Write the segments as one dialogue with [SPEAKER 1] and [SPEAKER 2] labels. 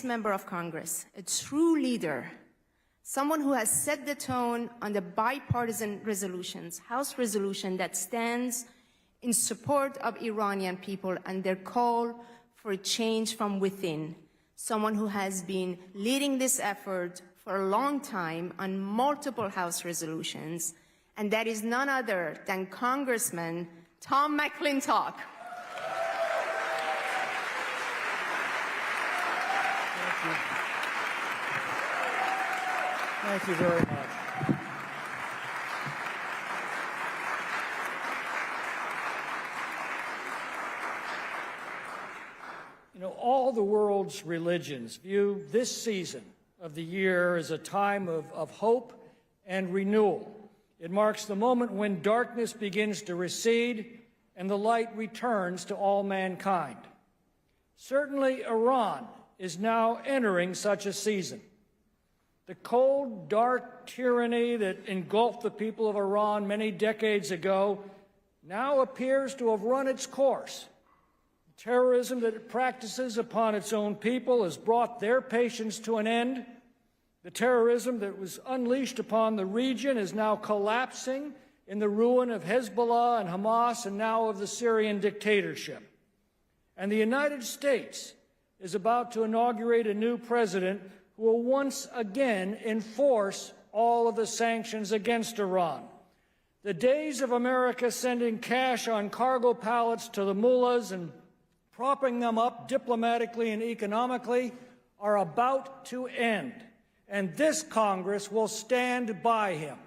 [SPEAKER 1] member of Congress, a true leader, someone who has set the tone on the bipartisan resolutions, House resolution that stands in support of Iranian people and their call for a change from within, someone who has been leading this effort for a long time on multiple House resolutions, and that is none other than Congressman Tom McClintock.
[SPEAKER 2] Thank you very much. You know, all the world's religions view this season of the year as a time of hope and renewal. It marks the moment when darkness begins to recede and the light returns to all mankind. Certainly, Iran is now entering such a season. The cold, dark tyranny that engulfed the people of Iran many decades ago now appears to have run its course. The terrorism that it practices upon its own people has brought their patience to an end. The terrorism that was unleashed upon the region is now collapsing in the ruin of Hezbollah and Hamas and now of the Syrian dictatorship. And the United States is about to inaugurate a new president who will once again enforce all of the sanctions against Iran. The days of America sending cash on cargo pallets to the mullahs and propping them up diplomatically and economically are about to end, and this Congress will stand by him.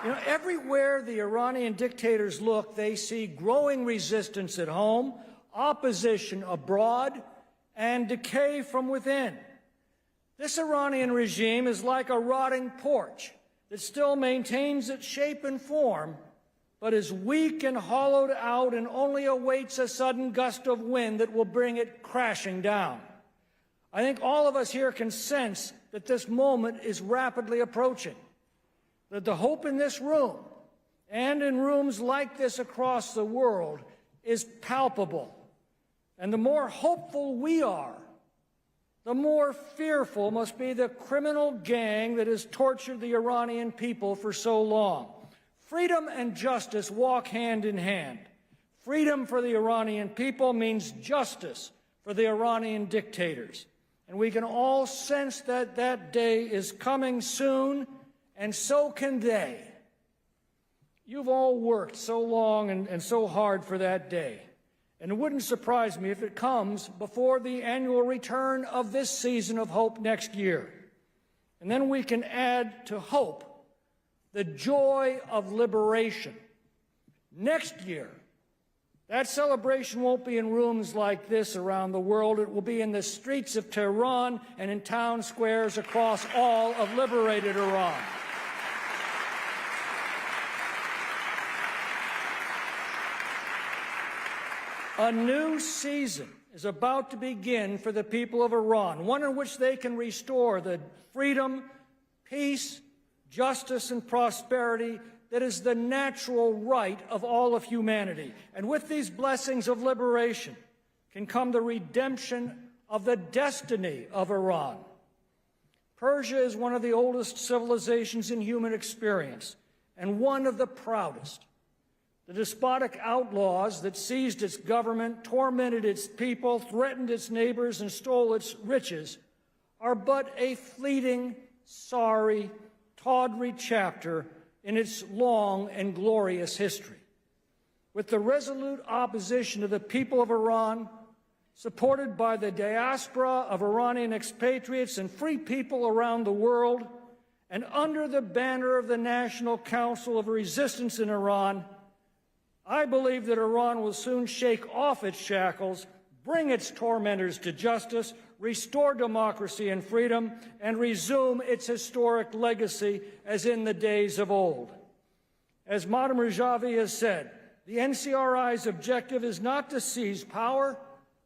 [SPEAKER 2] You know, everywhere the Iranian dictators look, they see growing resistance at home, opposition abroad, and decay from within. This Iranian regime is like a rotting porch that still maintains its shape and form, but is weak and hollowed out and only awaits a sudden gust of wind that will bring it crashing down. I think all of us here can sense that this moment is rapidly approaching, that the hope in this room and in rooms like this across the world is palpable. And the more hopeful we are, the more fearful must be the criminal gang that has tortured the Iranian people for so long. Freedom and justice walk hand in hand. Freedom for the Iranian people means justice for the Iranian dictators. And we can all sense that that day is coming soon, and so can they. You've all worked so long and so hard for that day. And it wouldn't surprise me if it comes before the annual return of this season of hope next year. And then we can add to hope the joy of liberation. Next year, that celebration won't be in rooms like this around the world. It will be in the streets of Tehran and in town squares across all of liberated Iran. A new season is about to begin for the people of Iran, one in which they can restore the freedom, peace, justice, and prosperity that is the natural right of all of humanity. And with these blessings of liberation can come the redemption of the destiny of Iran. Persia is one of the oldest civilizations in human experience and one of the proudest. The despotic outlaws that seized its government, tormented its people, threatened its neighbors, and stole its riches are but a fleeting, sorry, tawdry chapter in its long and glorious history. With the resolute opposition of the people of Iran, supported by the diaspora of Iranian expatriates and free people around the world, and under the banner of the National Council of Resistance in Iran, I believe that Iran will soon shake off its shackles, bring its tormentors to justice, restore democracy and freedom, and resume its historic legacy as in the days of old. As Maryam Rajavi has said, the NCRI's objective is not to seize power,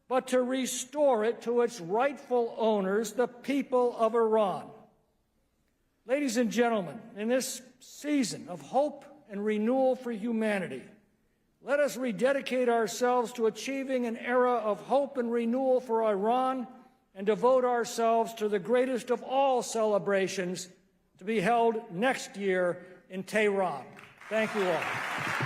[SPEAKER 2] but to restore it to its rightful owners, the people of Iran. Ladies and gentlemen, in this season of hope and renewal for humanity. Let us rededicate ourselves to achieving an era of hope and renewal for Iran and devote ourselves to the greatest of all celebrations to be held next year in Tehran. Thank you all.